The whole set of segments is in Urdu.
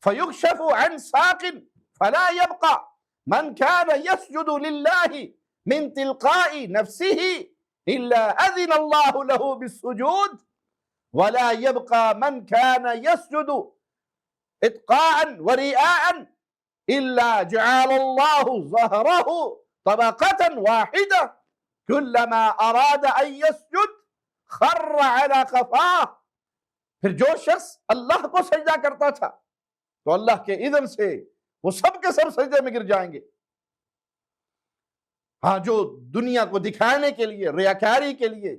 فيكشف عن ساق فلا يبقى من كان يسجد لله من تلقاء نفسه إلا أذن الله له بالسجود ولا يبقى من كان يسجد اتقاء ورئاء إلا جعل الله ظهره طبقة واحدة كلما أراد أن يسجد خر على قفاه. پھر جو شخص اللہ کو سجدہ کرتا تھا تو اللہ کے اذن سے وہ سب کے سب سجدے میں گر جائیں گے. ہاں جو دنیا کو دکھانے کے لیے، ریاکاری کے لیے،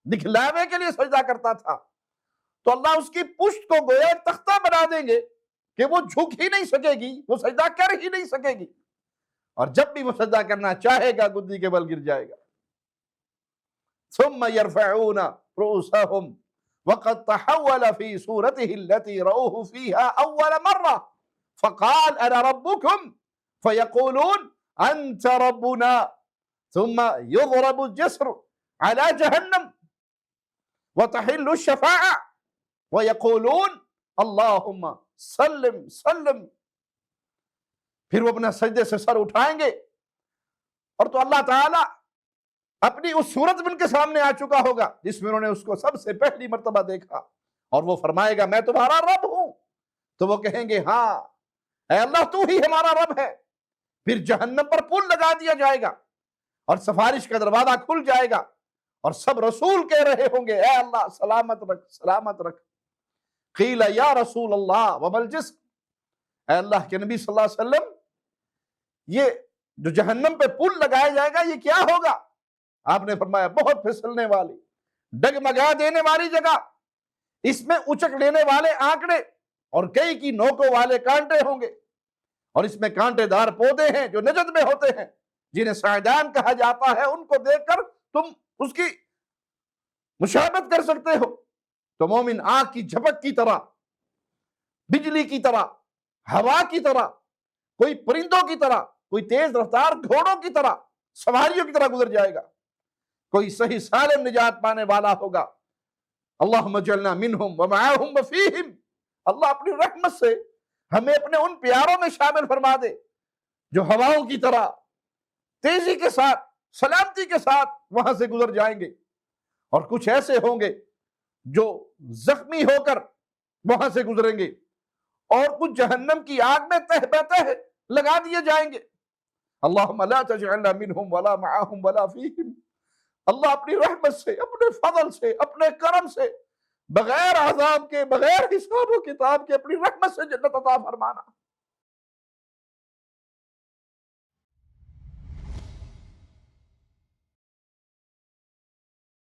دکھلاوے کے لیے سجدہ کرتا تھا تو اللہ اس کی پشت کو گویا ایک تختہ بنا دیں گے کہ وہ جھک ہی نہیں سکے گی، وہ سجدہ کر ہی نہیں سکے گی، اور جب بھی وہ سجدہ کرنا چاہے گا گدی کے بل گر جائے گا. ثم يرفعون رؤوسهم وقد تحول في صورته التي رأوه فيها أول مرة فقال أنا ربكم فيقولون أنت ربنا ثم يضرب الجسر على جهنم وتحل الشفاعة ويقولون اللهم سلم سلم. پھر وہ اپنا سجدے سے سر اٹھائیں گے اور تو اللہ تعالیٰ اپنی اس صورت میں ان کے سامنے آ چکا ہوگا جس میں انہوں نے اس کو سب سے پہلی مرتبہ دیکھا، اور وہ فرمائے گا میں تمہارا رب ہوں. تو وہ کہیں گے ہاں اے اللہ تو ہی ہمارا رب ہے. پھر جہنم پر پل لگا دیا جائے گا اور سفارش کا دروازہ کھل جائے گا اور سب رسول کہہ رہے ہوں گے اے اللہ سلامت رکھ سلامت رکھ. قیل یا رسول اللہ وما الجسر، اے اللہ کے نبی صلی اللہ علیہ وسلم یہ جو جہنم پہ پل لگایا جائے گا یہ کیا ہوگا؟ آپ نے فرمایا بہت پھسلنے والی، ڈگمگا دینے والی جگہ، اس میں اچک لینے والے آنکڑے اور کئی کی نوکوں والے کانٹے ہوں گے، اور اس میں کانٹے دار پودے ہیں جو نجد میں ہوتے ہیں جنہیں سعدان کہا جاتا ہے. ان کو دیکھ کر تم اس کی مشابہت کر سکتے ہو. تو مومن آگ کی جھپک کی طرح، بجلی کی طرح، ہوا کی طرح، کوئی پرندوں کی طرح، کوئی تیز رفتار گھوڑوں کی طرح، سواریوں کی طرح گزر جائے گا. کوئی صحیح سالم نجات پانے والا ہوگا. اللہم اجعلنا منہم ومعاہم وفیہم. اللہ اپنی رحمت سے ہمیں اپنے ان پیاروں میں شامل فرما دے جو ہواؤں کی طرح تیزی کے ساتھ، سلامتی کے ساتھ وہاں سے گزر جائیں گے، اور کچھ ایسے ہوں گے جو زخمی ہو کر وہاں سے گزریں گے، اور کچھ جہنم کی آگ میں تہ بتہ لگا دیے جائیں گے. اللہم لا تجعلنا منہم ولا معاہم ولا فیہم. اللہ اپنی رحمت سے، اپنے فضل سے، اپنے کرم سے، بغیر عذاب کے، بغیر حساب و کتاب کے اپنی رحمت سے جنت عطا فرمانا.